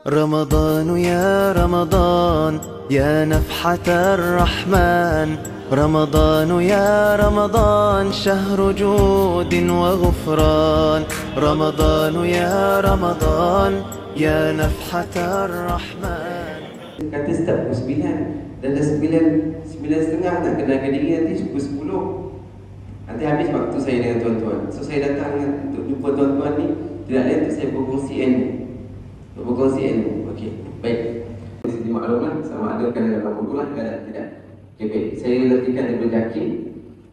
رمضان يا رمضان يا نفحة الرحمن، رمضان يا رمضان شهر جود وغفران، رمضان يا رمضان يا نفحة الرحمن. Kata start pukul 9 dan dah 9:30 nak kena kediri nanti pukul 10. Nanti habis waktu saya dengan tuan-tuan. So saya datang untuk jumpa tuan-tuan ni tidak lain untuk saya berkongsi ilmu. Okey, baik. Sisi maklumat sama ada kena dalam buku lah, tidak. Okey, baik. Saya latihkan daripada Jakim.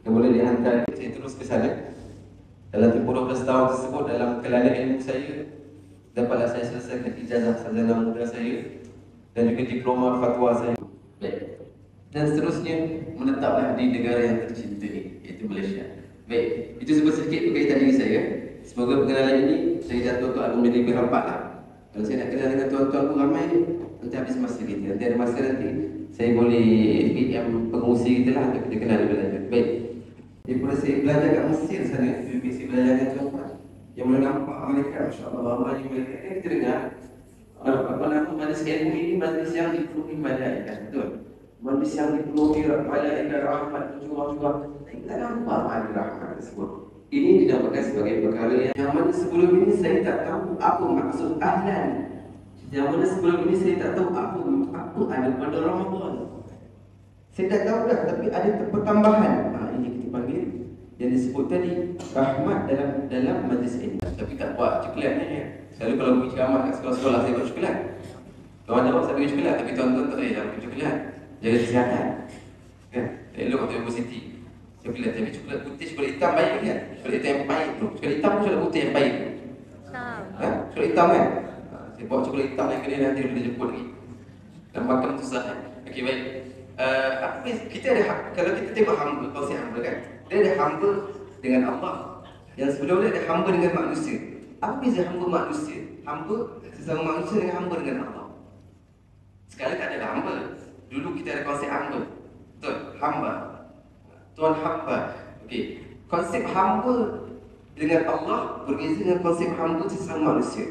Kemudian dihantar saya terus ke sana. Dalam tempoh 12 tahun tersebut, dalam kelana ilmu saya, dapatlah saya selesaikan ijazah sarjana muda saya dan juga diploma fatwa saya. Baik. Dan seterusnya menetaplah di negara yang tercinta ini, iaitu Malaysia. Baik, itu sedikit berkaitan diri saya. Semoga pengenalan ini saya jatuh ke album menjadi lebih rapat lah. Kalau saya nak kenal dengan tuan-tuan pun ramai ni, nanti habis masa kita. Nanti ada masa nanti saya boleh PM pengurusi kita lah untuk kita kenal lebih lanjut. Baik. Daripada saya belajar kat Mesir sana, saya belajar dengan tuan-tuan yang boleh nampak malaikat, masya-Allah, ramai malaikat. Kita dengar apa nama majlis ilmu ini, majlis yang dipenuhi malaikat, betul? Majlis yang dipenuhi malaikat rahmat, curah-curah. Kita nampak ada rahmat tersebut. Ini dinamakan sebagai perkara yang mana sebelum ini saya tak tahu apa maksud ahlan. Yang mana sebelum ini saya tak tahu apa ada pada Ramadan. Saya tak tahu dah, tapi ada pertambahan. Ini kita panggil yang disebut tadi rahmat dalam majlis ini. Tapi tak buat coklat ni. Selalu kalau pergi ceramah kat sekolah-sekolah saya buat coklat. Kawan jawab saya bagi coklat, tapi tuan-tuan tak payah bagi coklat. Jaga kesihatan. Kan? Elok waktu universiti. Coklat, tapi coklat putih, coklat hitam baik kan? Coklat hitam yang baik tu. Coklat hitam pun coklat putih yang baik tu. Coklat hitam kan? Saya bawa coklat hitam yang kena nanti boleh jemput lagi. Dan makan susah kan? Okey, baik. Kita ada kalau kita tengok hamba, konsep hamba kan? Dia ada hamba dengan Allah. Yang sebelum dia ada hamba dengan manusia. Apa beza hamba manusia? Hamba sesama manusia dengan hamba dengan Allah. Sekarang tak ada hamba. Dulu kita ada konsep hamba. Betul? Hamba. Tuan hamba. Okey. Konsep hamba dengan Allah berbeza dengan konsep hamba sesama manusia.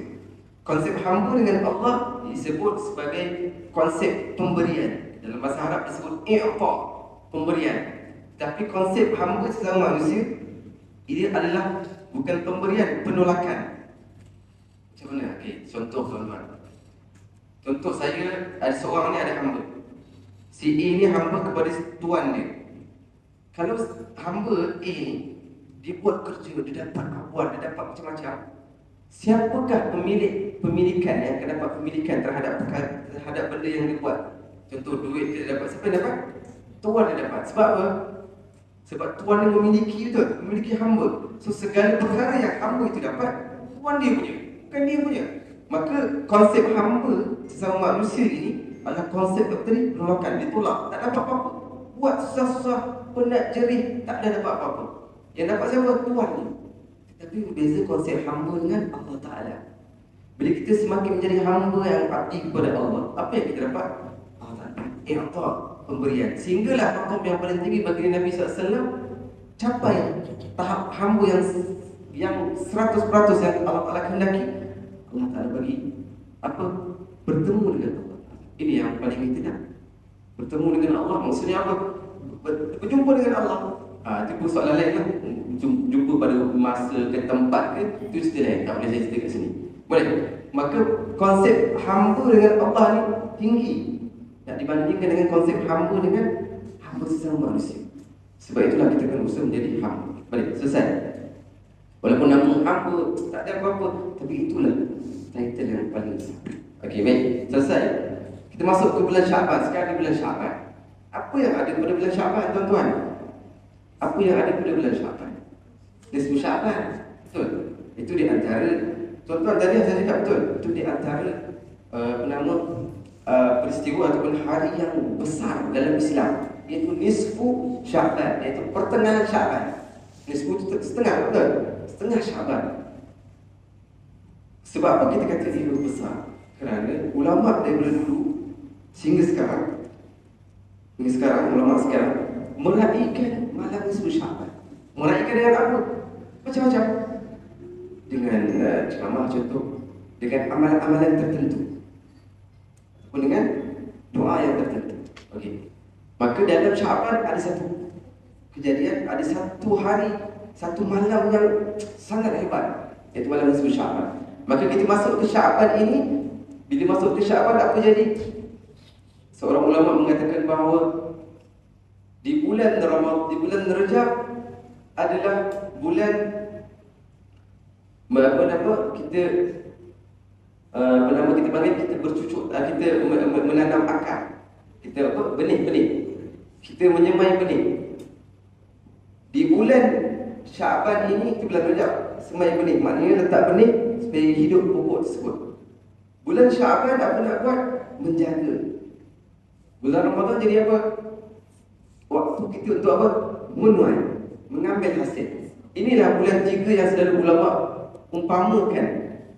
Konsep hamba dengan Allah disebut sebagai konsep pemberian. Dalam bahasa Arab disebut i'ta, pemberian. Tapi konsep hamba sesama manusia ini adalah bukan pemberian, penolakan. Macam mana? Okey, contoh tuan-tuan. Contoh saya, ada seorang ni ada hamba. Si A ni hamba kepada tuan dia. Kalau hamba A ni, dia buat kerja, dia dapat buat, dia dapat macam-macam. Siapakah pemilikan yang akan dapat pemilikan terhadap benda yang dia buat? Contoh duit dia dapat, siapa yang dapat? Tuan dia dapat. Sebab apa? Sebab tuan dia memiliki hamba. So segala perkara yang hamba itu dapat, tuan dia punya, bukan dia punya. Maka konsep hamba sesama manusia ini adalah konsep tadi penolakan. Dia tolak, tak dapat apa-apa. Buat susah-susah, penat jerih, tak ada dapat apa-apa. Yang dapat siapa? Tuan ni. Tapi berbeza konsep hamba dengan Allah Ta'ala. Bila kita semakin menjadi hamba yang abdi kepada Allah, apa yang kita dapat? Allah Ta'ala i'ta, pemberian. Sehinggalah maqam yang paling tinggi bagi Nabi SAW capai tahap hamba yang 100% yang Allah Ta'ala kehendaki. Allah Ta'ala bagi apa? Bertemu dengan Allah. Ini yang paling kita nak. Bertemu dengan Allah maksudnya apa? Berjumpa dengan Allah. Itu pun soalan lain lah. Jumpa pada masa ke tempat ke, itu cerita lain. Tak boleh saya cerita kat sini. Boleh? Maka konsep hamba dengan Allah ni tinggi. Tak dibandingkan dengan konsep hamba dengan hamba sesama manusia. Sebab itulah kita akan berusaha menjadi hamba. Baik, selesai. Walaupun nama hamba tak ada apa-apa, tapi itulah title yang paling besar. Okey, baik. Selesai. Kita masuk ke bulan Syaban. Sekarang di bulan Syaban. Apa yang ada pada bulan Syaban, tuan-tuan? Apa yang ada pada bulan Syaban? Nisfu Syaban. Betul? Itu di antara, tuan-tuan tadi saya cakap betul. Itu di antara peristiwa ataupun hari yang besar dalam Islam, iaitu nisfu Syaban, iaitu pertengahan Syaban. Nisfu itu setengah, betul? Setengah Syaban. Sebab apa kita kata ini besar? Kerana ulama daripada dulu sehingga sekarang ulama sekarang meraihkan malam nisfu Syaban. Meraihkan dengan apa? Macam-macam. Dengan ceramah contoh, dengan amalan-amalan tertentu. dengan doa yang tertentu. Okey. Maka dalam Syaban ada satu kejadian, ada satu hari, satu malam yang sangat hebat, iaitu malam nisfu Syaban. Maka kita masuk ke Syaban ini, bila masuk ke Syaban apa jadi? Seorang ulama mengatakan bahawa di bulan Ramadan, di bulan Rajab adalah bulan kita kita panggil, kita bercucuk, kita menanam akar, kita benih, kita menyemai benih. Di bulan Syaban ini, di bulan Rajab, semai benih, maknanya letak benih supaya hidup pokok tersebut. Bulan Syaban apa nak buat? Menjaga. Bulan Ramadan jadi apa? Waktu kita untuk apa? Menuai, mengambil hasil. Inilah bulan 3 yang selalu ulama umpamakan,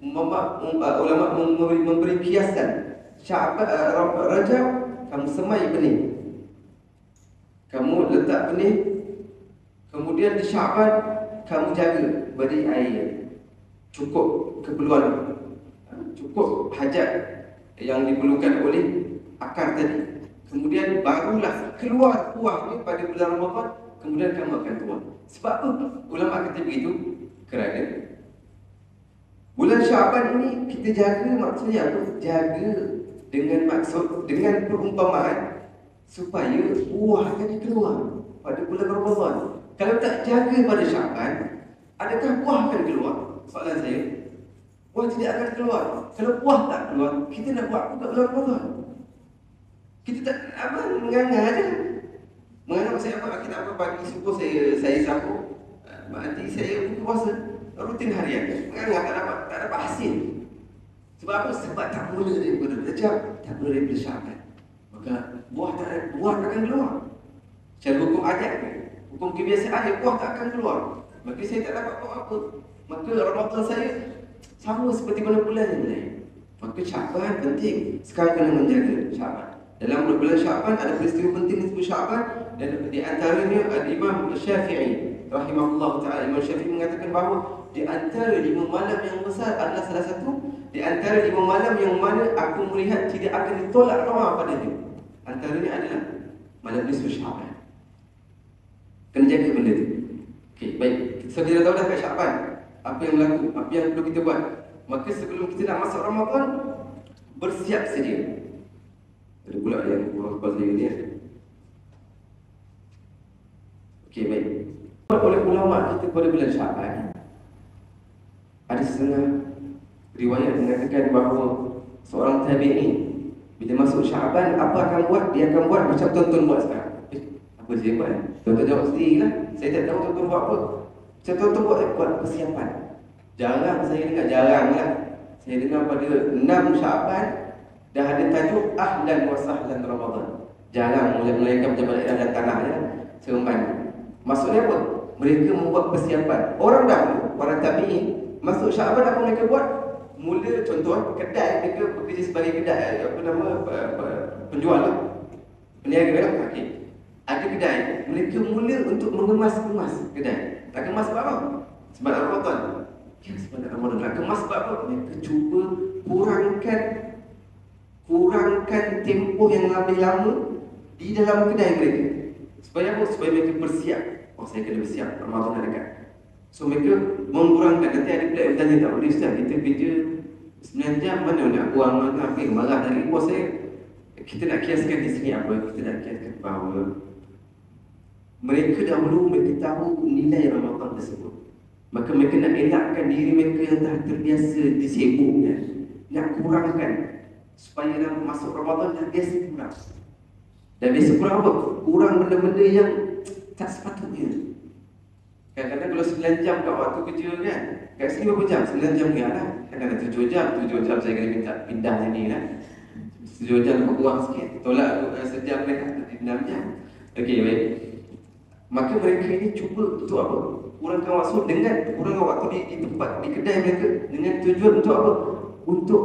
ulama memberi kiasan. Syaban, Rajab, kamu semai benih, kamu letak benih. Kemudian di Syaban kamu jaga, beri air, cukup keperluan, cukup hajat yang diperlukan oleh akar tadi. Kemudian barulah keluar buahnya pada bulan Ramadan, kemudian kamu akan tuai. Sebab apa ulama kata begitu? Kerana bulan Syaban ini kita jaga, maksudnya apa? Jaga dengan maksud, dengan perumpamaan supaya buah tadi keluar pada bulan Ramadan. Kalau tak jaga pada Syaban, adakah buah akan keluar? Soalan saya, buah tidak akan keluar. Kalau buah tak keluar, kita nak buat apa kat bulan Ramadan? Kita tak menganga aja. Menganga saya apa? Kita apa pagi subuh saya sambung, nanti saya buka puasa rutin harian. Menganga tak dapat hasil. Sebab apa? Sebab tak mula daripada Rajab, tak mula daripada Syaban. Maka buah akan keluar. Secara hukum adat, hukum kebiasaan, buah tak akan keluar. Maka saya tak dapat buat apa. Maka Ramadan saya sama seperti mana bulan yang lain. Maka Syaban penting. Sekarang kena menjaga Syaban. Dalam bulan Syaban ada peristiwa penting disebut Syaban, dan di antaranya ada Imam Syafi'i rahimahullah ta'ala. Imam Syafi'i mengatakan bahawa di antara 5 malam yang besar adalah salah satu di antara 5 malam yang mana aku melihat tidak akan ditolak doa padanya. Antaranya adalah malam nisfu Syaban. Kena jaga benda tu. Okey, baik. So kita tahu dah kat Syaban apa yang berlaku, apa yang perlu kita buat. Maka sebelum kita nak masuk Ramadan, bersiap sedia. Ada pula yang kurang lepas saya ni. Okey, baik. Oleh ulama kita pada bulan Syaban, ada setengah riwayat mengatakan bahawa seorang tabi'in bila masuk Syaban, apa akan buat? Dia akan buat macam tuan-tuan buat sekarang. Apa saya buat? Tuan-tuan jawab sendirilah. Saya tak tahu tuan-tuan buat apa. Macam tuan-tuan buat persiapan. Jarang saya dengar, jarang lah. Saya dengar pada 6 Syaban dah ada tajuk Ahlan wa Sahlan Ramadan. Jarang melainkan pejabat daerah dan tanahnya seremban. Maksudnya apa? Mereka membuat persiapan. Orang dahulu, para tabi'in, masuk Syaban apa mereka buat? Mula contoh kedai, mereka bekerja sebagai kedai, penjual lah, peniaga lah. Okey. Ada kedai, mereka mula untuk mengemas-kemas kedai. Tak kemas sebab apa? Sebab Ramadan. Ya, sebab Ramadan. Nak kemas sebab apa? Mereka cuba kurangkan tempoh yang lebih lama di dalam kedai mereka. Supaya apa? Supaya mereka bersiap. Oh, saya kena bersiap, Ramadan dah dekat. So mereka mengurangkan. Nanti ada pula yang bertanya, tak boleh Ustaz, kita kerja 9 jam, mana nak buang, mana ambil marah dari bos saya. Kita nak kiaskan di sini apa? Kita nak kiaskan bahawa mereka dahulu, mereka tahu nilai Ramadan tersebut. Maka mereka nak elakkan diri mereka yang dah terbiasa disibukkan, nak kurangkan supaya dalam masuk Ramadan dah biasa kurang. Dan biasa kurang apa? Kurang benda-benda yang tak sepatutnya. Kadang-kadang kalau 9 jam kat waktu kerja kan, kat sini berapa jam? 9 jam ni lah. Kadang-kadang 7 jam saya kena minta pindah sini lah. 7 jam lebih kurang sikit. Tolak sejam rehat 6 jam. Okey, baik. Maka mereka ini cuba untuk apa? Kurangkan waktu dengan kurangkan waktu di tempat, di kedai mereka, dengan tujuan untuk apa? Untuk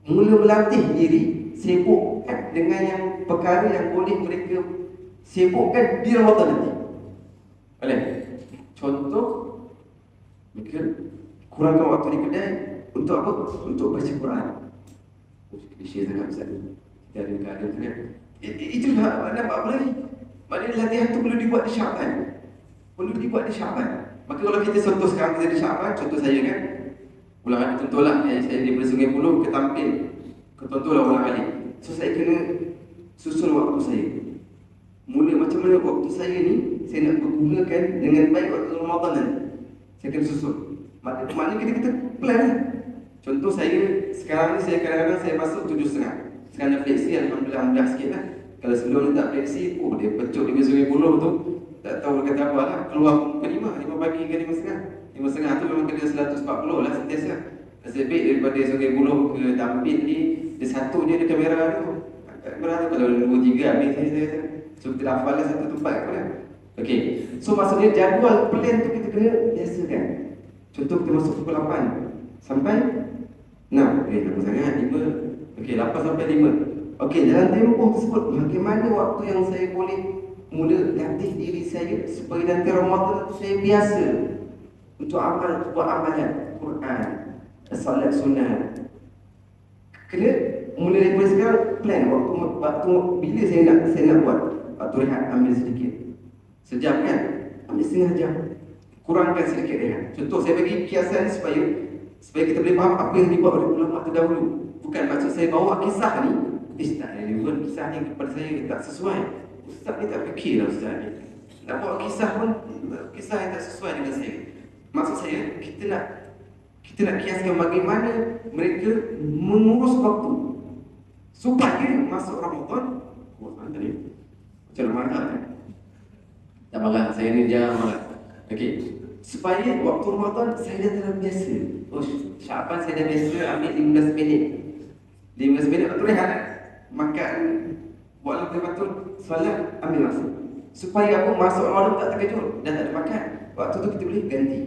mula melatih diri sibukkan dengan yang perkara yang boleh mereka sibukkan di Ramadan nanti. Boleh? Contoh, mereka kurangkan waktu di kedai untuk apa? Untuk baca Quran. Klise sangat Ustaz. Kita ada keadaan sangat. Itulah nampak apa lagi? Maknanya latihan tu perlu dibuat di Syaban. Perlu dibuat di Syaban. Maka kalau kita contoh sekarang kita di Syaban, contoh saya kan, ulang contohlah saya daripada Sungai Buloh ke Tampin. Contohlah ulang alik. So saya kena susun waktu saya. Mula macam mana waktu saya ni saya nak pergunakan dengan baik waktu Ramadan nanti. Saya kena susun. Maknanya kita plan lah. Contoh saya sekarang ni saya kadang-kadang saya masuk 7.30. Sekarang dah fleksi, alhamdulillah mudah sikit lah. Kalau sebelum ni tak fleksi, dia pecut di Sungai Buloh tu, tak tahu dia kata apa lah. Keluar pukul 5 pagi ke 5.30. 5.30 tu memang kena 140 lah sentiasa. Nasib baik daripada Sungai Buloh ke Tampin ni, dia satu je ada kamera tu. Kamera tu kalau 2-3 habis saya. So kita hafal lah satu tempat ke mana. Okey. So maksudnya jadual plan tu kita kena biasakan. Contoh kita masuk pukul 8 sampai 6. Lama sangat 5. Okey, 8 sampai 5. Okey, dalam tempoh tersebut bagaimana waktu yang saya boleh mula latih diri saya supaya nanti Ramadan tu saya biasa untuk buat amalan Quran, solat sunat. Kena mula daripada sekarang plan waktu bila saya nak buat. Waktu rehat ambil sedikit. Sejam kan? Ambil setengah jam. Kurangkan sedikit rehat. Contoh saya bagi kiasan supaya kita boleh faham apa yang dibuat oleh ulama terdahulu. Bukan maksud saya bawa kisah ni, tak relevan kisah ni kepada saya tak sesuai. Ustaz ni tak fikir lah Ustaz ni. Nak bawa kisah pun kisah yang tak sesuai dengan saya. Maksud saya kita nak kiaskan bagaimana mereka mengurus waktu supaya masuk Ramadan. Tadi macam mana kan? Tak marah, saya ni jangan marah. Okey, supaya waktu Ramadan saya dah terbiasa. Syaban saya dah biasa ambil 15 minit. 15 minit waktu rehat. Makan, buat betul-betul solat, ambil masa. Supaya aku masuk Ramadan tak terkejut dan tak ada makan. Waktu tu kita boleh ganti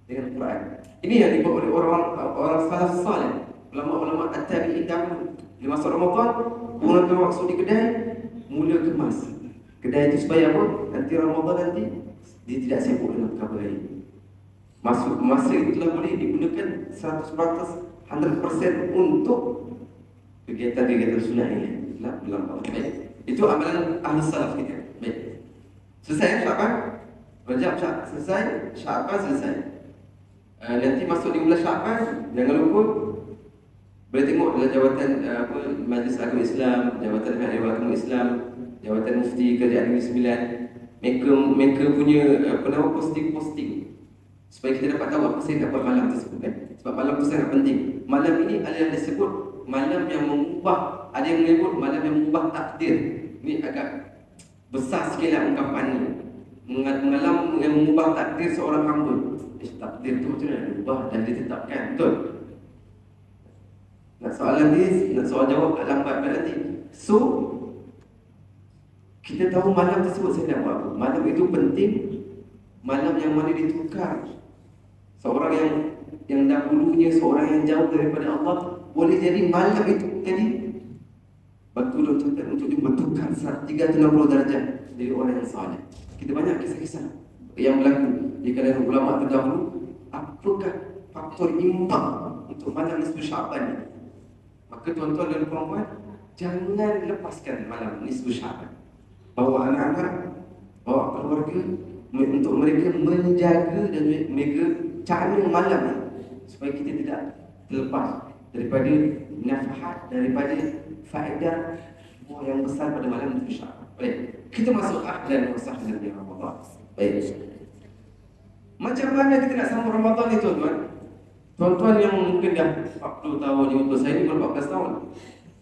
dengan Quran. Ini yang dibuat oleh orang salaf salih. Ulama-ulama at-tabi'in dahulu. Bila masuk Ramadan, gunakan waktu di kedai, mula kemas. Kedai itu supaya apa? Nanti Ramadan nanti dia tidak sibuk dengan perkara lain. Masuk masa itulah boleh digunakan 100%, 100% untuk kegiatan-kegiatan sunnah ini. Baik. Itu amalan ahli salaf kita. Baik. Selesai Syaban? Rajab selesai, Syaban selesai. Nanti masuk di bulan Syaban, jangan lupa boleh tengok dalam jawatan Majlis Agama Islam, Jabatan Dewan Agama Islam, Jawatan Mufti Kerajaan Negeri Sembilan, mereka punya posting supaya kita dapat tahu apa saya dapat malam tersebut kan. Sebab malam itu sangat penting. Malam ini ada yang disebut malam yang mengubah, ada yang menyebut malam yang mengubah takdir. Ini agak besar sekali ungkapan ni. Malam yang mengubah takdir seorang hamba. Takdir itu macam mana diubah dan ditetapkan, betul? Nak soalan ni, nak soal jawab lambat nanti. So kita tahu malam tersebut saya nak buat apa. Malam itu penting. Malam yang mana ditukar. Seorang yang dahulunya seorang yang jauh daripada Allah, boleh jadi malam itu jadi batu loncatan untuk bertukar 360 darjah dari orang yang saleh. Kita banyak kisah-kisah yang berlaku di kalangan ulama terdahulu. Apakah faktor impak untuk malam nisfu Syaban ni? Maka tuan-tuan dan puan-puan, jangan lepaskan malam nisfu Syaban. Bawa anak-anak, bawa keluarga, untuk mereka menjaga dan mereka cana malam ni supaya kita tidak terlepas daripada nafahat, daripada faedah yang besar pada malam nisfu Syaban. Baik, kita masuk ahlan wa sahlan di Ramadan. Baik. Macam mana kita nak sambut Ramadan ni tuan-tuan? Tuan-tuan yang mungkin dah 40 tahun, 50, saya ni 14 tahun.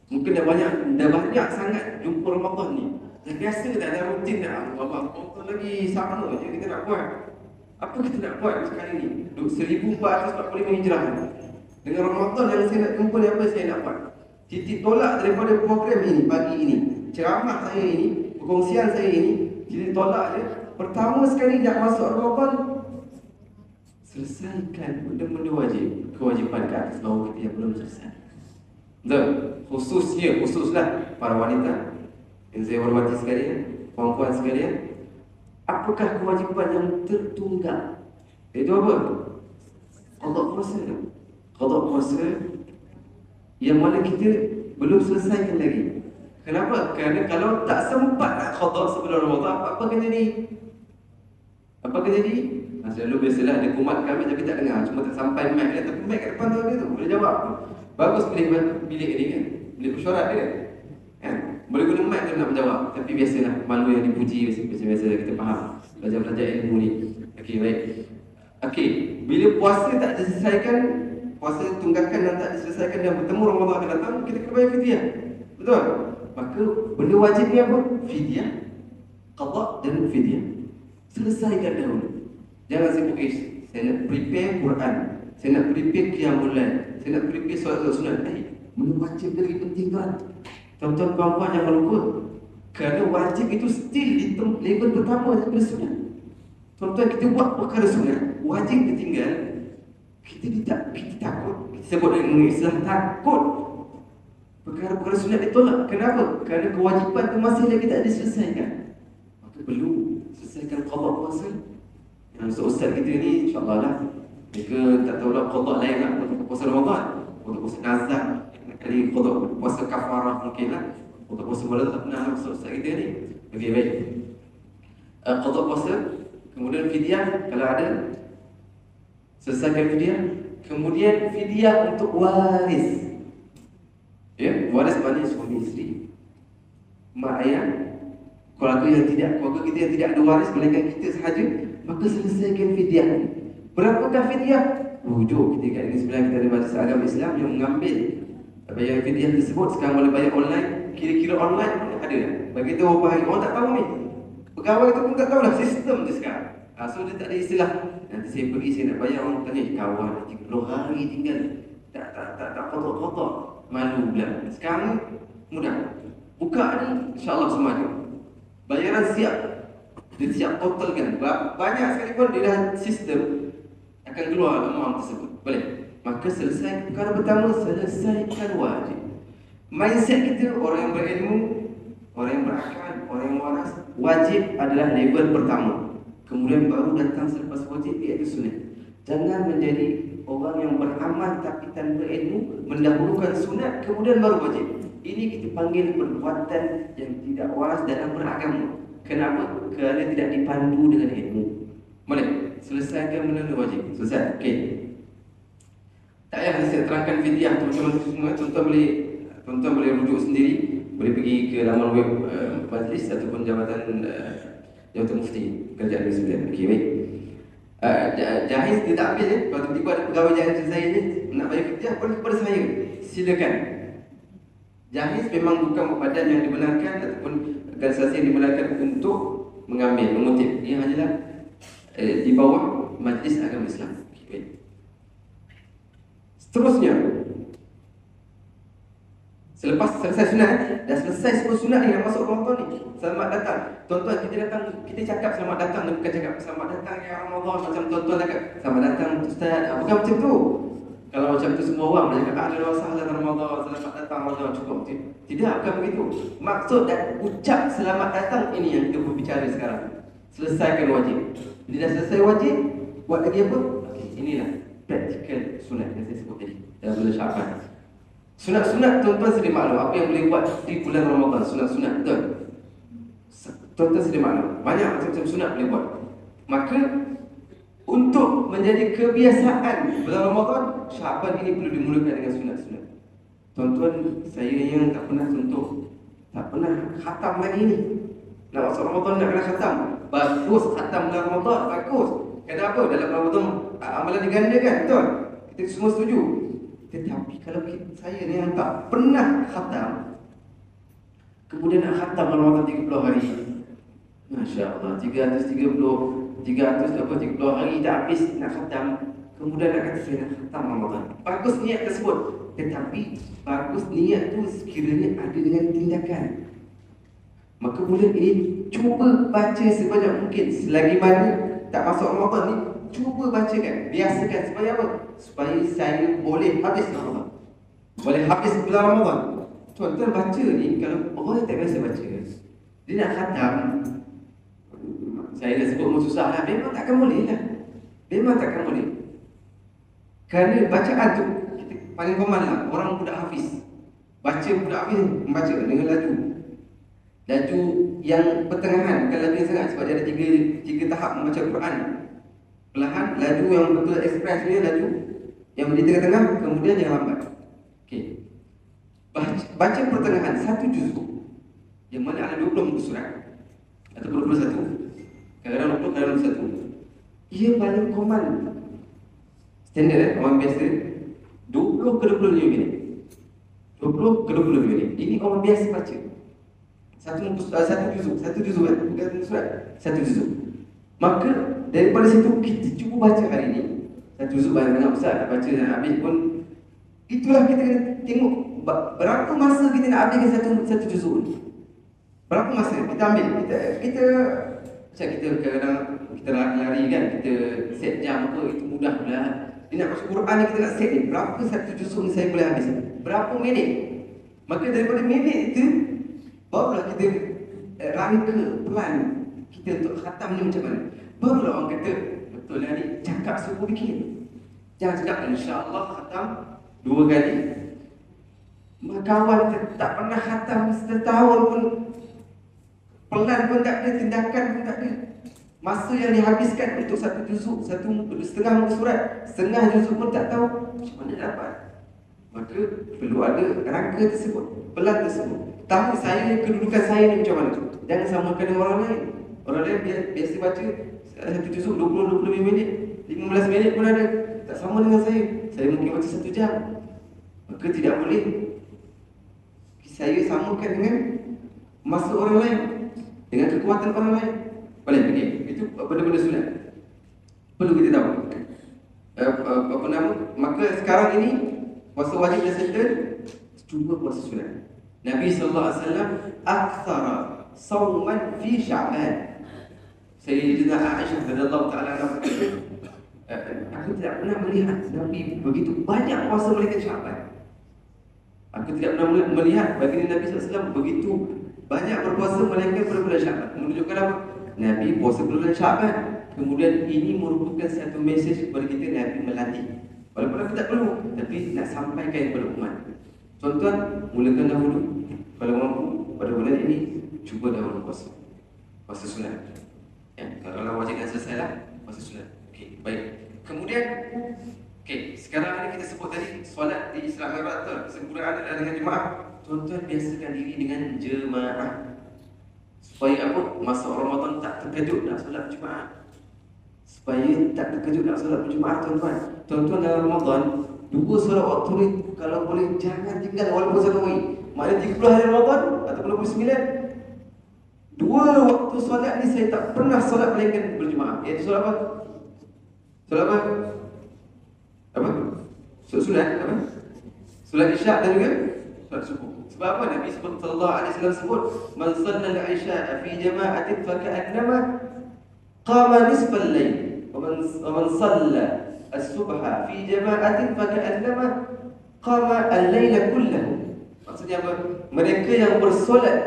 Mungkin dah banyak sangat jumpa Ramadan ni. Dah biasa tak ada rutin nak Ramadan lagi sama je kita nak buat. Apa kita nak buat sekarang ni? 1445 Hijrah. Dengan Ramadan yang saya nak jumpa ni, apa saya nak buat? Titik tolak daripada program ini pagi ini, ceramah saya ini, perkongsian saya ini, titik tolak dia. Pertama sekali nak masuk Ramadan, selesaikan benda-benda kewajipan ke atas bawah kita yang belum selesai. Betul? Khususlah para wanita yang saya hormati sekalian, puan-puan sekalian, apakah kewajipan yang tertunggak? Itu apa? Qada puasa. yang mana kita belum selesaikan lagi. Kenapa? Kerana kalau tak sempat nak qada sebelum Ramadan, apa akan jadi? Apa akan jadi? Selalu biasalah ada kumat kami tapi tak dengar, cuma tak sampai mic dia, tapi mic kat depan tu ada tu, boleh jawab. Bagus bilik dia kan, bilik mesyuarat dia kan. Boleh guna mic tu nak menjawab, tapi biasalah malu yang dipuji, biasa kita faham. Belajar ilmu ni. Okey, baik. Okey, bila puasa tak diselesaikan, puasa tunggakan dan tak diselesaikan dan bertemu Ramadan akan datang, kita kena bayar fidyah. Betul? Maka benda wajib ni apa? Fidyah, qada dan fidyah. Selesaikan dahulu. Jangan sibuk saya nak prepare Quran, saya nak prepare qiyamul lail, saya nak prepare solat sunat. Benda wajib lagi penting kan? Tuan-tuan puan-puan jangan lupa. Kerana wajib itu still di level pertama daripada sunat. Tuan-tuan, kita buat perkara sunat, wajib ditinggal, kita takut. Kita sebut dengan istilah takut. Perkara-perkara sunat ditolak. Kenapa? Kerana kewajipan itu masih lagi tak diselesaikan. Maka perlu selesaikan qada puasa. Yang ustaz kita ni insya-Allah lah. Mereka tak tahu lah qada lain lah untuk puasa Ramadan. Untuk puasa nazar, kali qada puasa kafarah mungkin lah. Untuk puasa bulan tak pernah lah ustaz kita ni. Okey, baik. Qada puasa, kemudian fidyah kalau ada. Selesaikan fidyah. Kemudian fidyah untuk waris. Ya, waris mana suami isteri, mak ayah, keluarga kita yang tidak ada waris melainkan kita sahaja, maka selesaikan fidyah. Berapakah fidyah? Rujuk kita kat Negeri Sembilan, kita ada Majlis Agama Islam yang mengambil bayar fidyah tersebut. Sekarang boleh bayar online, kira-kira online ada. Bagi tahu berapa hari, orang tak tahu ni. Pegawai tu pun tak tahu lah sistem je sekarang. So dia tak ada istilah. Nanti saya pergi, saya nak bayar, orang tanya, kawan 30 hari tinggal, tak kotak-kotak. Malu pula. Sekarang mudah. Buka ni insya-Allah semua ada. Bayaran siap. Dia siap totalkan. Banyak sekali pun di dalam sistem akan keluar amount tersebut. Boleh. Maka selesai perkara pertama, selesaikan wajib. Mindset kita, orang yang berilmu, orang yang berakal, orang yang waras, wajib adalah level pertama. Kemudian baru datang selepas wajib, iaitu sunnah. Jangan menjadi orang yang beramal tapi tanpa ilmu, mendahulukan sunat kemudian baru wajib. Ini kita panggil perbuatan yang tidak waras dalam beragama. Kenapa? Kerana tidak dipandu dengan ilmu. Boleh? Selesaikan benda wajib. Selesai? Okey. Tak payah saya terangkan fidyah teman-teman semua. Tuan-tuan boleh rujuk sendiri. Boleh pergi ke laman web majlis ataupun Jabatan Mufti Kerajaan Negeri Sembilan. Okey, baik. Jahiz dia tak ambil kalau tiba-tiba ada pegawai jahiz macam saya ni nak bayar fidyah, boleh kepada saya, silakan. Jahiz memang bukan badan yang dibenarkan ataupun organisasi yang dibenarkan untuk mengambil, mengutip. Ia hanyalah di bawah Majlis Agama Islam. Okay. Seterusnya, selepas selesai sunat, dah selesai semua sunat ni, dah masuk Ramadan ni, selamat datang. Tuan-tuan, kita cakap selamat datang, dan bukan cakap selamat datang ya Ramadan macam tuan-tuan cakap selamat datang Ustaz. Bukan macam tu. Kalau macam tu semua orang boleh cakap ahlan wa sahlan Ramadan, selamat datang Ramadan, cukup. Tidak, bukan begitu. Maksud dan ucap selamat datang ini yang kita berbicara sekarang. Selesaikan wajib. Bila dah selesai wajib, buat lagi apa? Okay, inilah practical sunat yang saya sebut tadi dalam bulan Syaban. Sunat-sunat tuan-tuan sedia maklum apa yang boleh buat di bulan Ramadan. Sunat-sunat, betul? Tuan-tuan sedia maklum banyak macam-macam sunat boleh buat. Maka untuk menjadi kebiasaan bulan Ramadan, Syaban ini perlu dimulakan dengan sunat-sunat. Tuan-tuan, saya yang tak pernah contoh, tak pernah khatam lagi ni, nak masuk Ramadan nak kena khatam. Bagus khatam bulan Ramadan, bagus. Kenapa? Dalam Ramadan amalan digandakan, betul? Kita semua setuju. Tetapi kalau saya ni yang tak pernah khatam, kemudian nak khatam Ramadan 30 hari, Masya Allah, 330 hari tak habis nak khatam, kemudian nak kata saya nak khatam Ramadan. Bagus niat tersebut, tetapi bagus niat tu sekiranya ada dengan tindakan. Maka bulan ini cuba baca sebanyak mungkin. Selagi mana tak masuk Ramadan ni, cuba bacakan, biasakan. Supaya apa? Supaya saya boleh habis Ramadan, boleh habis bulan Ramadan. Tuan-tuan baca ni, kalau orang yang tak biasa baca, dia nak khatam, saya dah sebut susah lah, memang takkan boleh lah. Memang takkan boleh. Kerana bacaan tu, paling common lah. Orang budak hafiz. Baca budak hafiz, membaca dengan laju. Laju yang pertengahan, bukan laju yang sangat. Sebab dia ada tiga tahap membaca Quran. Perlahan, laju yang betul express dia, laju yang di tengah-tengah, kemudian yang lambat. Okey. Baca pertengahan, satu juzuk. Yang mana ada 20 muka surat. Atau 21. Kadang-kadang 20, kadang-kadang 21. Ia paling common. Standard orang biasa 20 ke 25 minit. 20 ke 25 minit. Ini orang biasa baca. Satu juzuk kan? Bukan surat. Satu juzuk. Maka daripada situ kita cuba baca hari ini. Satu juzuk banyak besar nak baca dan habis pun. Itulah kita kena tengok berapa masa kita nak habiskan satu juzuk ni. Berapa masa kita ambil? Kita macam kita kadang-kadang kita lari kan, kita set jam apa, itu mudah pula. Dia nak baca Quran ni kita nak set ni, berapa satu juzuk ni saya boleh habis? Berapa minit? Maka daripada minit itu barulah kita rangka pelan kita untuk khatam ni macam mana. Barulah orang kata betul lah ni, cakap suruh bikin. Jangan cakap insya-Allah khatam 2 kali. Kawan tak pernah khatam setahun pun, pelan pun tak ada, tindakan pun tak ada. Masa yang dihabiskan untuk satu juzuk, setengah muka surat, setengah juzuk pun tak tahu macam mana dapat. Maka perlu ada rangka tersebut, pelan tersebut. Tahu saya, kedudukan saya ni macam mana. Jangan samakan dengan orang lain. Orang lain biasa baca satu juzuk 20-25 minit, 15 minit pun ada. Tak sama dengan saya. Saya mungkin baca 1 jam. Maka tidak boleh saya samakan dengan masa orang lain, dengan kekuatan orang lain. Boleh, okay. Itu benda-benda sunat. Perlu kita tahu. Apa nama? Maka sekarang ini puasa wajib dah settle, cuba puasa sunat. Nabi sallallahu alaihi wasallam aktsara sauman fi Sya'ban. Sayyidina Aisyah radhiyallahu taala anha berkata, aku tidak pernah melihat Nabi begitu banyak puasa melainkan Sya'ban. Aku tidak pernah melihat baginda Nabi sallallahu alaihi wasallam begitu banyak berpuasa melainkan pada bulan Sya'ban. Menunjukkan apa? Nabi puasa bulan Sya'ban. Kemudian ini merupakan satu mesej kepada kita, Nabi melatih. Walaupun Nabi tak perlu, tapi nak sampaikan kepada umat. Tuan-tuan, mulakan dahulu. Kalau mampu pada bulan ini, cuba dahulu puasa. Puasa sunat. Ya, kalau wajib dah selesai lah, puasa sunat. Okey, baik. Kemudian, okey, sekarang ni kita sebut tadi solat di Islam Mi'raj, sempurnaan adalah dengan jemaah. Tuan-tuan biasakan diri dengan jemaah. Supaya apa? Masa Ramadan tak terkejut nak solat berjemaah. Supaya tak terkejut nak solat berjemaah, tuan-tuan. Tuan-tuan dalam Ramadan, 2 solat waktu ni kalau boleh jangan tinggal walaupun 1 hari. Maknanya 30 hari Ramadan ataupun 29. 2 waktu solat ni saya tak pernah solat melainkan berjemaah. Iaitu solat apa? Solat apa? Apa? Solat sunat apa? Solat Isyak dan juga solat subuh. Sebab apa Nabi sallallahu alaihi wasallam sebut, man shalla al-isya'a fi jama'atin fa ka'annama qama nisfal layl wa man shalla as-subha fi jama'atin fa ka'annama qama al-layla kullahu. Maksudnya apa? Mereka yang bersolat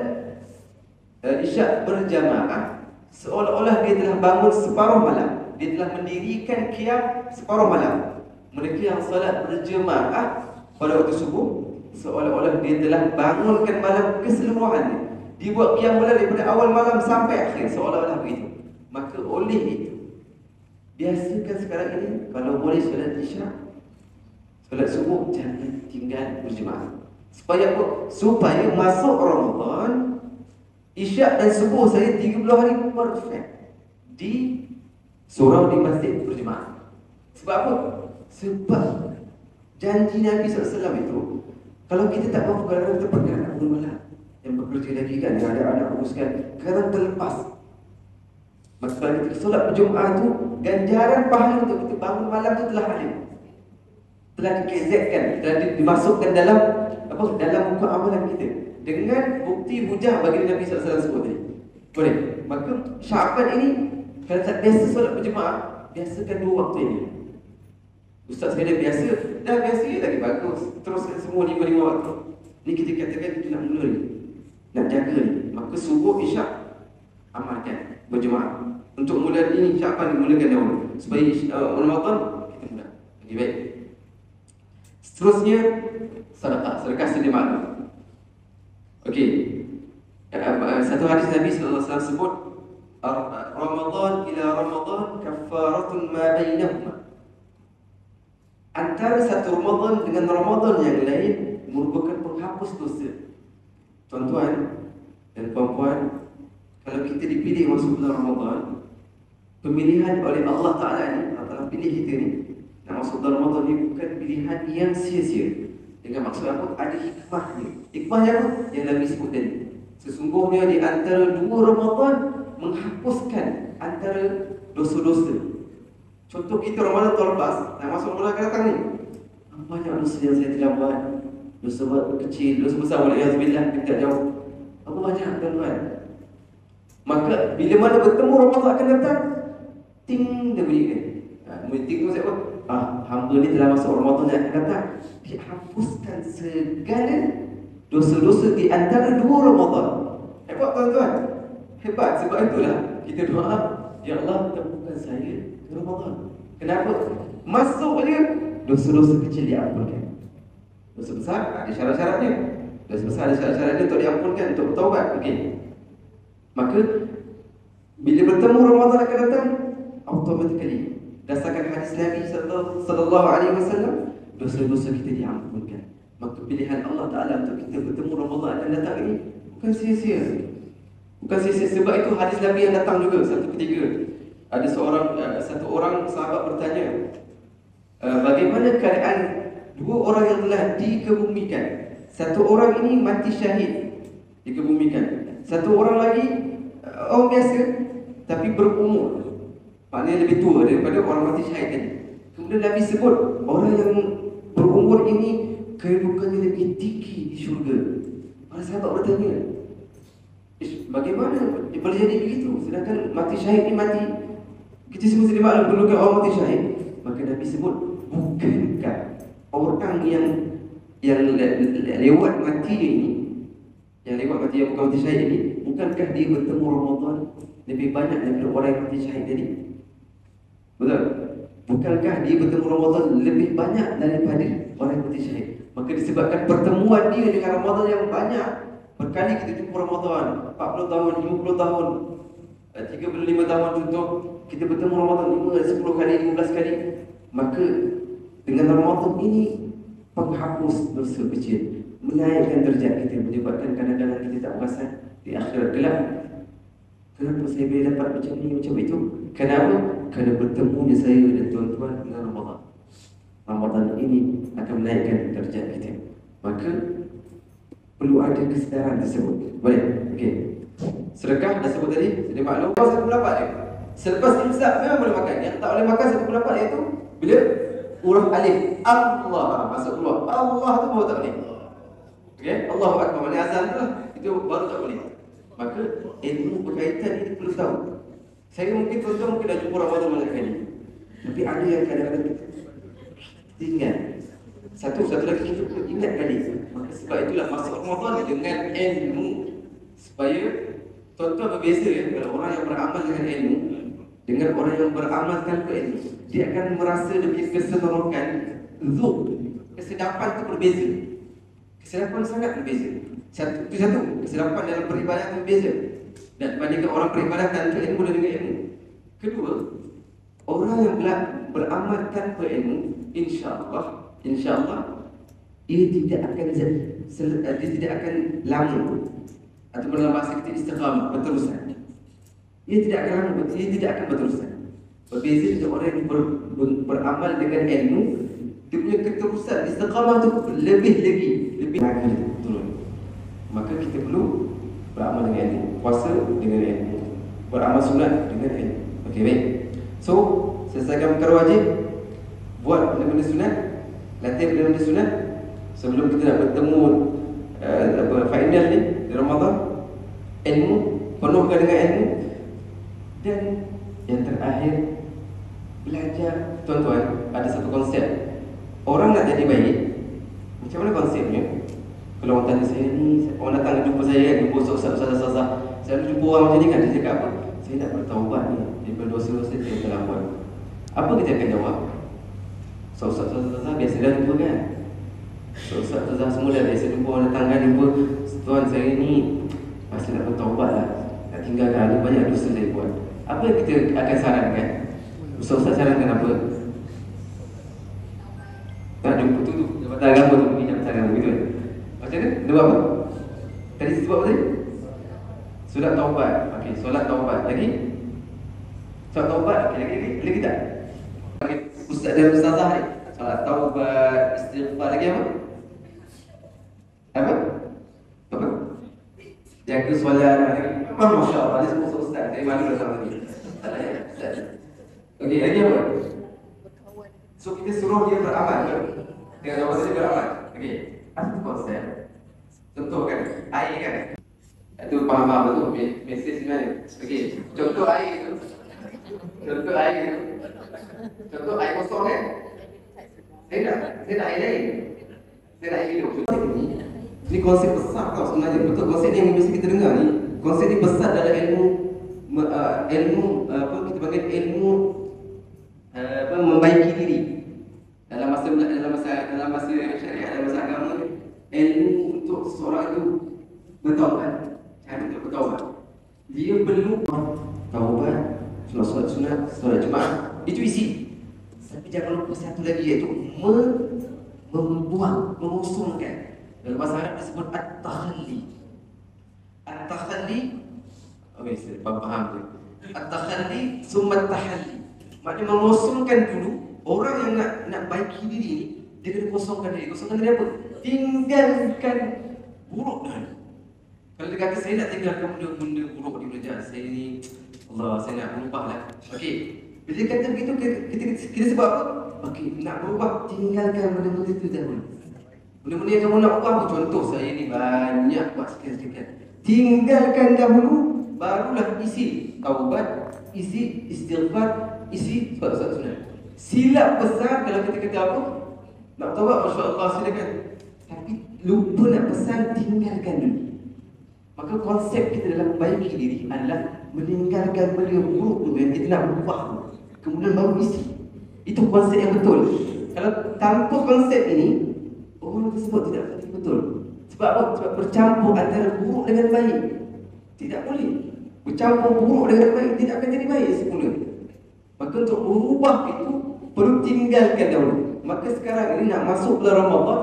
isyak berjamaah seolah-olah dia telah bangun separuh malam. Dia telah mendirikan qiyam separuh malam. Mereka yang solat berjamaah pada waktu subuh seolah-olah dia telah bangunkan malam keseluruhannya. Dia buat qiyam malam daripada awal malam sampai akhir, seolah-olah begitu. Maka oleh itu, biasakan sekarang ini kalau boleh solat isyak, solat subuh jangan tinggal berjemaah. Supaya apa? Supaya masuk Ramadan, isyak dan subuh saya 30 hari perfect di surau di masjid berjemaah. Sebab apa? Sebab janji Nabi SAW itu, kalau kita tak mampu, kadang-kadang kita pernah nak bangun malam, yang bekerja lagi kan, yang ada anak uruskan, kadang terlepas. Maka kalau kita solat berjemaah tu, ganjaran pahala untuk kita bangun malam tu telah ada, telah dikezetkan, telah dimasukkan dalam apa? Dalam muka amalan kita dengan bukti hujah bagi Nabi SAW sebut tadi. Boleh. Maka Sya'ban ini kalau tak biasa solat berjemaah, biasakan 2 waktu ini. Ustaz saya dah biasa lagi bagus. Teruskan semua 5 waktu. Ni kita katakan kita nak mula ni, nak jaga ni. Maka subuh isyak amalkan berjemaah. Untuk mula ini Sya'ban mulakan dahulu supaya Ramadan kita mula. Okey, baik. Seterusnya sedekah. Sedekah sedia maklum. Okey. Satu hadis Nabi sallallahu alaihi wasallam sebut Ramadan ila Ramadan kaffaratun ma bainahuma. Antara satu Ramadan dengan Ramadan yang lain merupakan penghapus dosa. Tuan-tuan dan puan-puan, kalau kita dipilih masuk bulan Ramadan, pemilihan oleh Allah Ta'ala ni, Allah Ta'ala pilih kita ni nak masuk bulan Ramadan ni bukan pilihan yang sia-sia. Dengan maksud apa? Ada hikmahnya. Hikmahnya apa? Yang Nabi sebut tadi. Sesungguhnya di antara dua Ramadan menghapuskan antara dosa-dosa. Contoh kita Ramadan tahun lepas, nak masuk Ramadan akan datang ni, banyak dosa yang saya telah buat. Dosa kecil, dosa besar, waliyahzubillah, kita jauh. Apa banyak tuan-tuan. Maka bila mana bertemu Ramadan akan datang, ting dia bunyi kan. Ting tu siapa? Hamba ni telah masuk Ramadan yang akan datang. Dihapuskan segala dosa-dosa di antara dua Ramadan. Hebat tuan-tuan. Hebat, sebab itulah kita doa, ya Allah temukan saya ke Ramadan. Kenapa? Masuk dia, dosa-dosa kecil diampunkan. Dosa besar ada syarat-syaratnya. Dosa besar ada syarat-syaratnya untuk diampunkan, untuk bertaubat. Okey. Maka bila bertemu Ramadan akan datang, automatically berdasarkan hadis Nabi sallallahu alaihi wasallam, dosa-dosa kita diampunkan. Maka pilihan Allah Ta'ala untuk kita bertemu Ramadan akan datang ini bukan sia-sia. Bukan sia-sia. Sebab itu hadis Nabi yang datang juga satu ketika. Ada satu orang sahabat bertanya, bagaimana keadaan dua orang yang telah dikebumikan? Satu orang ini mati syahid, dikebumikan. Satu orang lagi orang biasa tapi berumur, maknanya lebih tua daripada orang mati syahid tadi. Kemudian Nabi sebut orang yang berumur ini kedudukannya lebih tinggi di syurga. Para sahabat bertanya, bagaimana boleh jadi begitu? Sedangkan mati syahid ni mati, kita semua sedia maklum kedudukan orang mati syahid. Maka Nabi sebut, bukankah orang yang lewat mati ini, yang lewat mati yang bukan mati syahid ini, bukankah dia bertemu Ramadan lebih banyak daripada orang yang mati syahid tadi? Betul? Bukankah dia bertemu Ramadan lebih banyak daripada orang yang mati syahid? Maka disebabkan pertemuan dia dengan Ramadan yang banyak, berkali kita jumpa Ramadan 40 tahun, 50 tahun, 35 tahun contoh, kita bertemu Ramadan 5, 10 kali, 15 kali. Maka dengan Ramadan ini penghapus dosa kecil, menaikkan derajat kita, menyebabkan kadang-kadang kita tak perasan di akhirat kelak, kenapa saya boleh dapat macam ni, macam itu? Kenapa? Kerana bertemunya saya dan tuan-tuan dengan Ramadan. Ramadan ini akan menaikkan derajat kita. Maka perlu ada kesedaran tersebut. Boleh? Okey. Sedekah dah sebut tadi, sedia maklum. Satu pendapat dia, selepas imsak memang boleh makan. Yang tak boleh makan satu pendapat iaitu bila huruf alif Allah masuk keluar. Allah tu baru tak boleh. Okey, Allahu Akbar, maknanya azan tu lah, itu baru tak boleh. Maka ilmu berkaitan ini perlu tahu. Saya mungkin tuan-tuan mungkin dah jumpa Ramadan banyak kali, tapi ada yang kadang-kadang kita ingat satu lagi kita perlu ingat kali. Maka sebab itulah masuk Ramadan dengan ilmu, supaya tuan-tuan berbeza ya. Kalau orang yang beramal dengan ilmu dengan orang yang beramal tanpa ilmu, dia akan merasa lebih keseronokan. Zuk, kesedapan itu berbeza. Kesedapan sangat berbeza. Satu, kesedapan dalam beribadah itu berbeza. Dan bandingkan orang beribadah tanpa ilmu dan dengan ilmu. Kedua, orang yang beramal tanpa ilmu, insya-Allah ia tidak akan lama, ataupun dalam bahasa kita istiqamah, berterusan. Ia tidak akan berterusan. Berbeza dengan orang yang beramal dengan ilmu, dia punya keterusan istiqamah tu lebih lagi turun. Maka kita perlu beramal dengan ilmu, puasa dengan ilmu, beramal sunat dengan ilmu. Okey, baik. So, selesaikan perkara wajib, buat benda-benda sunat, latih benda-benda sunat sebelum kita nak bertemu final ni di Ramadan. Ilmu, penuhkan dengan ilmu. Dan yang terakhir, belajar. Tuan-tuan, ada satu konsep. Orang nak jadi baik, macam mana konsepnya? Kalau orang tanya saya ni, orang datang jumpa saya, jumpa ustaz-ustaz, saya jumpa orang macam ni kan, dia cakap apa? Saya nak bertaubat ni daripada dosa-dosa yang telah buat. Apa kita akan jawab? Ustaz-ustaz biasa dah lupa kan? So, Ustaz Tazah semua dah biasa jumpa orang datang kan jumpa, tuan saya ni pasti nak bertaubat lah, nak tinggalkan ada banyak dosa saya buat. Apa yang kita akan sarankan? Ustaz sarankan apa? Tak jumpa tu jabatan agama tu, pergi jabatan agama gitu kan? Macam mana? Dia buat apa? Tadi sebab apa tadi? Solat taubat. Okey, solat taubat. Lagi? Solat taubat. Okey, lagi tak? Okey, Ustaz dan Ustazah ni. Solat taubat, istighfar, lagi apa? Apa? Apa? Jaga solat lagi. Masya-Allah, dia semua ustaz. Dari mana datang tadi? Okey, lagi apa? So kita suruh dia beramal ke? Dengan apa saja beramal. Okey. Apa konsep? Contoh kan, air kan? Itu faham betul mesej sebenarnya. Okey, contoh air itu. Contoh air itu. Contoh air kosong kan? Saya nak air lain. Saya nak air hidup. Ini konsep besar tau sebenarnya. Betul, konsep ni yang mesti kita dengar ni. Konsep ni besar dalam ilmu apa kita panggil ilmu membaiki diri. Dalam masa syariat, dalam masa agama ni, ilmu untuk seseorang itu bertaubat. Cara untuk bertaubat, dia perlu taubat, solat sunat, solat Jumaat. Itu isi. Tapi jangan lupa satu lagi, iaitu membuang, mengosongkan. Dalam bahasa Arab disebut at-takhalli. At-takhalli, saya faham tu. At-takhalli summa at-tahalli. Maknanya mengosongkan dulu. Orang yang nak baiki diri ni, dia kena kosongkan diri. Kosongkan diri apa? Tinggalkan buruk dah. Kalau dia kata saya nak tinggalkan benda-benda buruk di dunia, saya ni Allah, saya nak berubah lah. Okey. Bila dia kata begitu, kita sebab apa? Okey, nak berubah, tinggalkan benda-benda itu dahulu. Benda-benda yang kamu nak ubah, contoh saya ni banyak buat sekian-sekian. Tinggalkan dahulu, barulah isi taubat, isi istighfar, isi solat sunat. Silap besar kalau kita kata apa? Nak taubat, masya-Allah, silakan. Tapi lupa nak pesan, tinggalkan dulu. Maka konsep kita dalam membaiki diri adalah meninggalkan benda yang buruk dulu yang kita nak ubah, kemudian baru isi. Itu konsep yang betul. Kalau tanpa konsep ini, orang tersebut tidak berarti betul. Sebab apa? Sebab bercampur antara buruk dengan baik. Tidak boleh. Bercampur buruk dengan baik tidak akan jadi baik semula. Maka untuk berubah itu perlu tinggalkan dahulu. Maka sekarang ini nak masuk bulan Ramadan,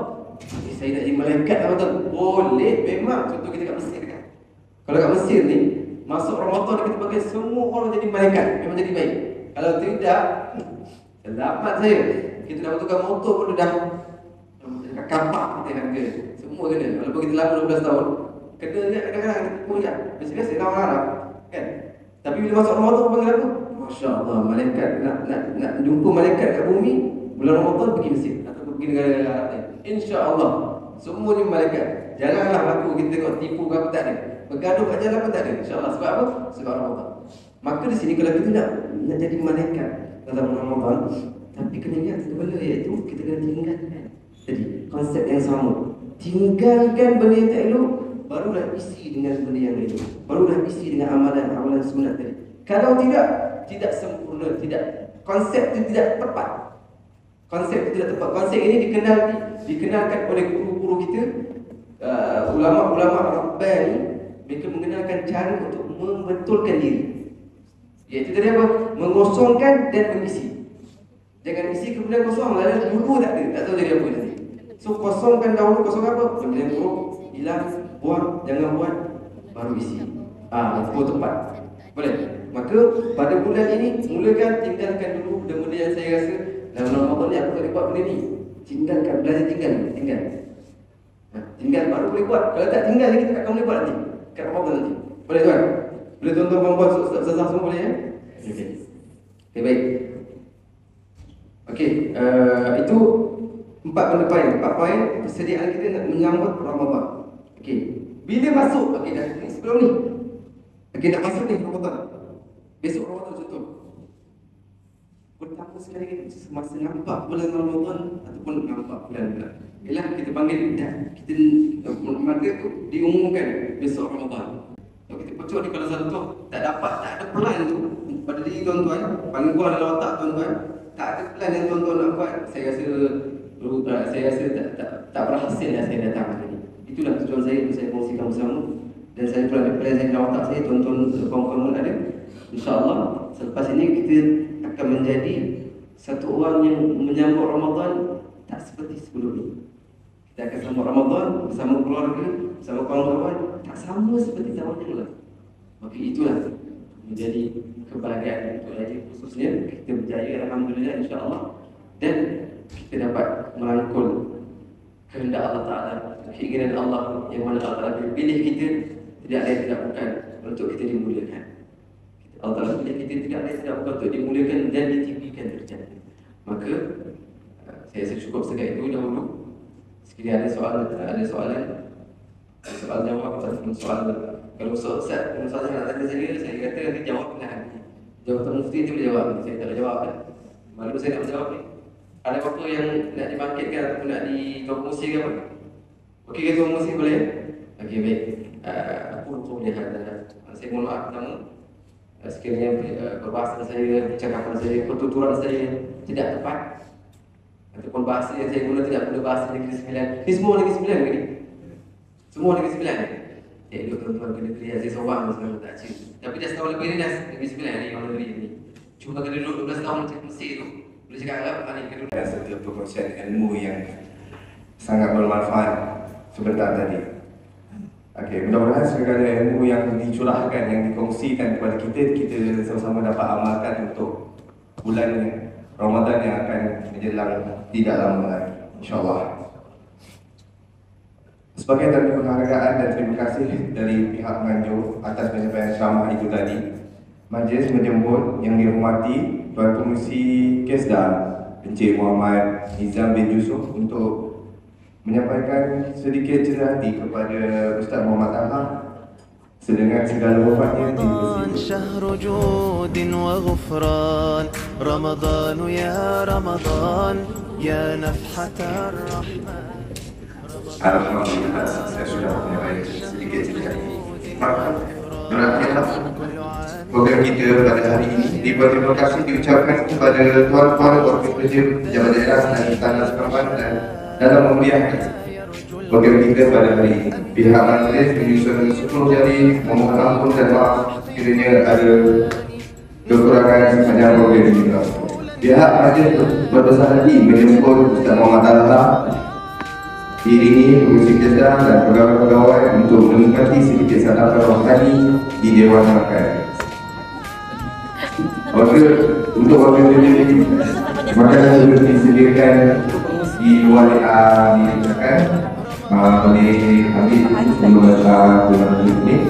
saya nak jadi malaikat Ramadan. Boleh, memang. Contoh kita kat Mesir kan. Kalau kat Mesir ni, masuk Ramadan kita pakai semua orang jadi malaikat, memang jadi baik. Kalau tidak, selamat saya. Kita nak betulkan motor pun dah kapak kita harga. Semua kena. Walaupun kita lama 12 tahun, kena je kadang-kadang kita pun ya. Biasa-biasa orang Arab kan. Tapi bila masuk Ramadan panggil apa? Masya-Allah, malaikat nak jumpa malaikat kat bumi bulan Ramadan pergi Mesir atau pergi negara-negara Arab lain. Insya-Allah semua ni malaikat. Janganlah aku kita tengok tipu ke apa, tak ada. Bergaduh kat jalan pun tak ada. Insya-Allah sebab apa? Sebab Ramadan. Maka di sini kalau kita nak jadi malaikat dalam Ramadan, tapi kena ingat satu benda, iaitu kita kena tinggalkan. Jadi konsep yang sama. Tinggalkan benda yang tak elok, barulah isi dengan benda yang elok. Barulah isi dengan amalan sunat tadi. Kalau tidak sempurna, konsep itu tidak tepat. Konsep itu tidak tepat. Konsep ini dikenalkan oleh guru-guru kita, ulama-ulama Rabbani. Mereka mengenalkan cara untuk membetulkan diri. Iaitu tadi apa? Mengosongkan dan mengisi. Jangan isi kemudian kosong, lalu dulu tak tahu jadi apa nanti. So kosongkan dahulu, kosong apa? Benda yang buruk, hilang, buang, jangan buat, baru isi. Itu tepat. Boleh? Maka pada bulan ini, mulakan tinggalkan dulu benda-benda yang saya rasa dalam Ramadan ni aku tak boleh buat benda ni. Tinggalkan, belajar tinggal. Tinggal baru boleh buat. Kalau tak tinggal lagi, tak akan boleh buat nanti. Kat Ramadan nanti. Boleh tuan? Boleh tuan-tuan perempuan ustaz-ustazah semua boleh ya? Okey. Okay, baik. Okey, itu 4 poin persediaan kita nak menyambut Ramadan. Okey. Bila masuk, okey dah ni sebelum ni. Okey, nak masuk ni Ramadan. Besok Ramadan contoh. Pertama sekali semasa nampak bulan Ramadan ataupun nampak bulan-bulan, ialah kita panggil dah. Kita mata tu diumumkan besok Ramadan. Kalau kita pecah ni, kalau satu tu tak ada plan tu pada diri tuan-tuan, panggil dalam otak tuan-tuan, tak ada plan yang tuan-tuan nak buat. Saya rasa Saya rasa tak berhasil lah saya datang hari ini. Itulah tujuan saya untuk saya kongsikan bersama. Dan saya presentkan watak saya, tuan-tuan kawan-kawan ada. InsyaAllah selepas ini kita akan menjadi satu orang yang menyambut Ramadan tak seperti sebelum ini. Kita akan sambut Ramadan bersama keluarga, bersama kawan-kawan, tak sama seperti tahun yang lalu. Maka itulah menjadi kebahagiaan untuk Haji khususnya. Kita berjaya alhamdulillah insya-Allah, dan kita dapat merangkul kehendak Allah Ta'ala, keinginan Allah yang mana Allah Ta'ala pilih kita tidak lain tidak bukan untuk kita dimuliakan. Allah Ta'ala pilih kita tidak lain tidak bukan untuk dimuliakan dan ditinggikan derajatnya. Maka saya rasa cukup sekian itu dahulu. Sekiranya ada soalan jawab ataupun soal. Kalau soalan nak tanya saya kata nanti jawab lah. Jawatan mufti itu boleh jawab, saya tak boleh jawab kan. Malu saya nak menjawab ni. Ada apa yang nak dibangkitkan ataupun nak dipromosi ke apa? Okey ke tuan musi boleh? Okey baik. Aku boleh ada. Saya mohon maaf pertama. Sekiranya perbahasan saya, cakapan saya, pertuturan saya tidak tepat ataupun bahasa yang saya guna tidak guna bahasa Negeri Sembilan. Ini semua Negeri Sembilan ke ni? Semua Negeri Sembilan. Duduk tuan-tuan ke negeri Aziz Sawang sekarang tak cik. Tapi dah setahun lebih ni dah Negeri Sembilan ni orang negeri ni. Cuma kena duduk 12 tahun macam Mesir tu. Boleh cakap Arab, ni kedua. Dan setiap perkongsian ilmu yang sangat bermanfaat sebentar tadi. Okey, mudah-mudahan segala ilmu yang dicurahkan, yang dikongsikan kepada kita sama-sama dapat amalkan untuk bulan Ramadan yang akan menjelang tidak lama lagi, insya-Allah. Sebagai tanda penghargaan dan terima kasih dari pihak penganjur atas penyampaian ceramah itu tadi, majlis menjemput yang dihormati Tuan Pengerusi Kesda Encik Muhammad Nizam bin Yusuf untuk menyampaikan sedikit cerita hati kepada Ustaz Muhammad Taha sedengan segala wafatnya di رمضان شهر جود وغفران رمضان يا رمضان يا نفحة الرحمن. Alhamdulillah, saya sudah menyampaikan sedikit cerita. Berakhirlah program kita pada hari ini. Terima kasih diucapkan kepada tuan-tuan wakil kerja pejabat daerah dan tanah setempat dan dalam memeriahkan program kita pada hari ini. Pihak majlis menyusun sepenuh jari memohon ampun dan maaf sekiranya ada kekurangan sepanjang program ini. Pihak majlis berbesar hati menjemput Ustaz Muhammad Taha diiringi pengurusi Kesda dan pegawai-pegawai untuk menikmati sedikit sadaqah rohani di Dewan Makan. Untuk wakil kerja ini, makanan sudah disediakan di luar dimakan oleh Habib sebelum ini.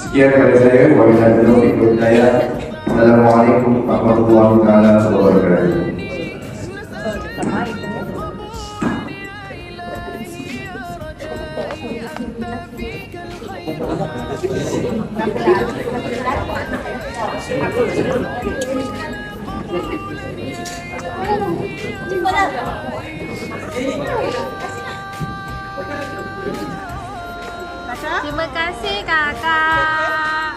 Sekian daripada saya. Wabillahi taufiq wal hidayah. Assalamualaikum warahmatullahi wabarakatuh. Terima kasih kakak.